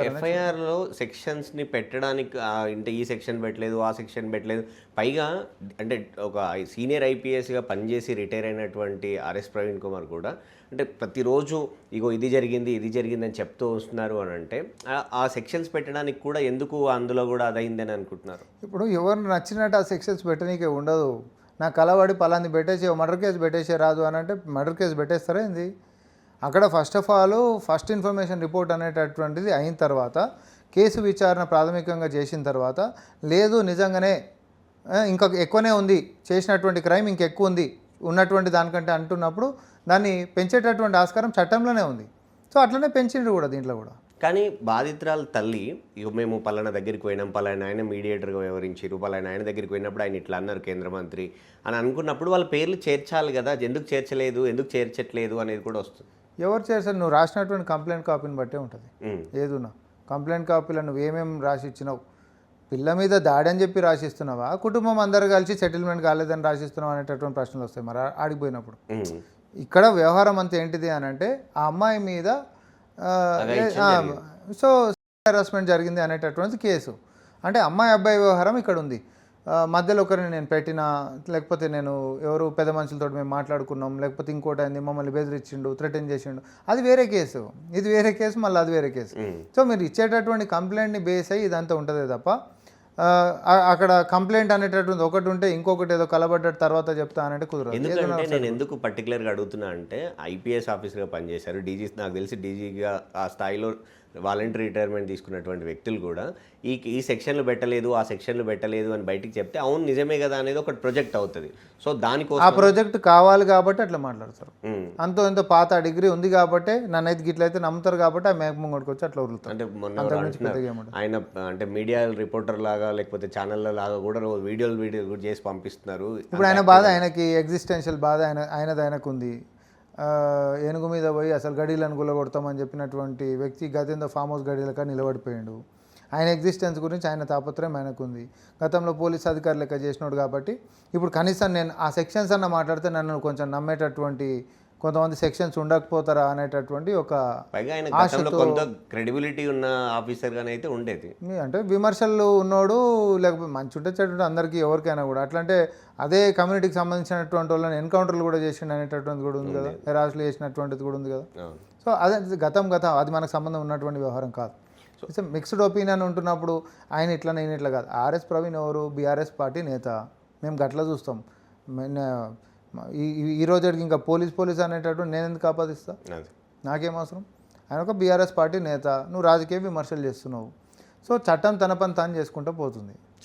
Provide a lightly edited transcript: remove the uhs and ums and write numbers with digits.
చేస్తారని. ఎఫ్ఐఆర్‌లో సెక్షన్స్‌ని పెట్టడానికి అంటే ఈ సెక్షన్ పెట్టలేదు, ఆ సెక్షన్ పెట్టలేదు. పైగా అంటే ఒక సీనియర్ ఐపీఎస్‌గా పనిచేసి రిటైర్ అయినటువంటి ఆర్ఎస్ ప్రవీణ్ కుమార్ కూడా అంటే ప్రతిరోజు ఇగో ఇది జరిగింది, ఇది జరిగిందని చెప్తూ వస్తున్నారు అనంటే ఆ సెక్షన్స్ పెట్టడానికి కూడా ఎందుకు అందులో కూడా అదయిందని అనుకుంటున్నారు? ఇప్పుడు ఎవరిని నచ్చినట్టు ఆ సెక్షన్స్ పెట్టనీకే ఉండదు. నాకు కలబడి పలాంది పెట్టేసి మర్డర్ కేసు పెట్టేసే రాదు అని అంటే మర్డర్ కేసు పెట్టేస్తారా ఏంది? అక్కడ first of all first information report అనేటటువంటిది అయిన తర్వాత కేసు విచారణ ప్రాథమికంగా చేసిన తర్వాత లేదు నిజంగానే ఇంకా ఎక్కువనే ఉంది, చేసినటువంటి క్రైమ్ ఇంకెక్కువ ఉంది ఉన్నటువంటి దానికంటే అంటున్నప్పుడు దాన్ని పెంచేటటువంటి ఆస్కారం చట్టంలోనే ఉంది. సో అట్లనే పెంచిండ్రు కూడా దీంట్లో కూడా. కానీ బాధితురాలు తల్లి ఇక మేము పలానా దగ్గరికి పోయినాం, పలానా ఆయన మీడియేటర్గా వ్యవహరించారు, పలానా ఆయన దగ్గరికి పోయినప్పుడు ఆయన ఇట్లా అన్నారు కేంద్ర మంత్రి అని అనుకున్నప్పుడు వాళ్ళ పేర్లు చేర్చాలి కదా, ఎందుకు చేర్చలేదు, ఎందుకు చేర్చట్లేదు అనేది కూడా వస్తుంది. ఎవరు చేశారు? నువ్వు రాసినటువంటి కంప్లైంట్ కాపీని బట్టే ఉంటుంది. ఏదున్నా కంప్లైంట్ కాపీలో నువ్వు ఏమేమి రాసి ఇచ్చినావు, పిల్ల మీద దాడి అని చెప్పి రాసిస్తున్నావా, కుటుంబం అందరు కలిసి సెటిల్మెంట్ కాలేదని రాసిస్తున్నావు అనేటటువంటి ప్రశ్నలు వస్తాయి మరి ఆడిపోయినప్పుడు. ఇక్కడ వ్యవహారం అంతా ఏంటిది అని అంటే ఆ అమ్మాయి మీద సో హెరాస్మెంట్ జరిగింది అనేటటువంటి కేసు. అంటే అమ్మాయి అబ్బాయి వ్యవహారం ఇక్కడ ఉంది. మధ్యలో ఒకరిని నేను పెట్టినా, లేకపోతే నేను ఎవరు పెద్ద మనుషులతో మేము మాట్లాడుకున్నాం, లేకపోతే ఇంకోటి అయింది మమ్మల్ని బెదిరించిండు, థ్రెటన్ చేసిండు, అది వేరే కేసు, ఇది వేరే కేసు, మళ్ళీ అది వేరే కేసు. సో మీరు ఇచ్చేటటువంటి కంప్లైంట్ని బేస్ అయ్యి ఇదంతా ఉంటుంది తప్ప అక్కడ కంప్లైంట్ అనేటటువంటి ఒకటి ఉంటే ఇంకొకటి ఏదో కలబడ్డ తర్వాత చెప్తా అంటే కుదరదు. ఎందుకంటే నేను ఎందుకు పర్టికులర్గా అడుగుతున్నా అంటే ఐపీఎస్ ఆఫీసర్గా పనిచేశారు, డీజీ, నాకు తెలిసి డీజీగా ఆ స్థాయిలో వాలంటరీ రిటైర్మెంట్ తీసుకున్నటువంటి వ్యక్తులు కూడా ఈ సెక్షన్లు పెట్టలేదు, ఆ సెక్షన్లు పెట్టలేదు అని బయటికి చెప్తే అవును నిజమే కదా అనేది ఒక ప్రొజెక్ట్ అవుతుంది. సో దానికోసం ఆ ప్రాజెక్ట్ కావాలి కాబట్టి అట్లా మాట్లాడతారు. అంతో ఎంతో పాత డిగ్రీ ఉంది కాబట్టి నన్నైతే గిట్లయితే నమ్ముతారు కాబట్టి ఆ మేక ముంగడికి వచ్చి అట్లా వదులుతారు. అంటే మొన్న ఆయన అంటే మీడియా రిపోర్టర్ లాగా లేకపోతే ఛానళ్ళ లాగా కూడా వీడియోలు కూడా చేసి పంపిస్తున్నారు. ఇప్పుడు ఆయన బాధ, ఆయనకి ఎగ్జిస్టెన్షియల్ బాధ ఆయనకు ఉంది. ఏనుగు మీద పోయి అసలు గడీలను గుల్లగొడతామని చెప్పినటువంటి వ్యక్తి గతంలో ఫామ్ హౌస్ గడీలక నిలబడిపోయాడు. ఆయన ఎగ్జిస్టెన్స్ గురించి ఆయన తాపత్రయం ఆయనకుంది. గతంలో పోలీస్ అధికారులు లెక్క చేసినాడు కాబట్టి ఇప్పుడు కనీసం నేను ఆ సెక్షన్స్ అన్న మాట్లాడితే నన్ను కొంచెం నమ్మేటటువంటి కొంతమంది సెక్షన్స్ ఉండకపోతారా అనేటటువంటి ఒక కొంత క్రెడిబిలిటీ ఉన్న ఆఫీసర్గానే అయితే ఉండేది. అంటే విమర్శలు ఉన్నోడు లేకపోతే మంచి ఉంటే చెడు అందరికీ ఎవరికైనా కూడా అట్లా అదే కమ్యూనిటీకి సంబంధించినటువంటి వాళ్ళని ఎన్కౌంటర్లు కూడా చేసిండు అనేటటువంటిది కూడా ఉంది కదా, హెరాస్లు చేసినటువంటిది కూడా ఉంది కదా. సో అదే గతం అది మనకు సంబంధం ఉన్నటువంటి వ్యవహారం కాదు. సో మిక్స్డ్ ఒపీనియన్ ఉంటున్నప్పుడు ఆయన ఇట్లా నేను ఇట్లా కాదు. ఆర్ఎస్ ప్రవీణ్ ఎవరు? బీఆర్ఎస్ పార్టీ నేత. మేము గట్లా చూస్తాం. ఈ రోజుకి ఇంకా పోలీస్ అనేటటువంటి నేను ఎందుకు ఆపాదిస్తా? నాకేం అవసరం? ఆయన ఒక బీఆర్ఎస్ పార్టీ నేత, నువ్వు రాజకీయ విమర్శలు చేస్తున్నావు. సో చట్టం తన పని తాను చేసుకుంటూ పోతుంది.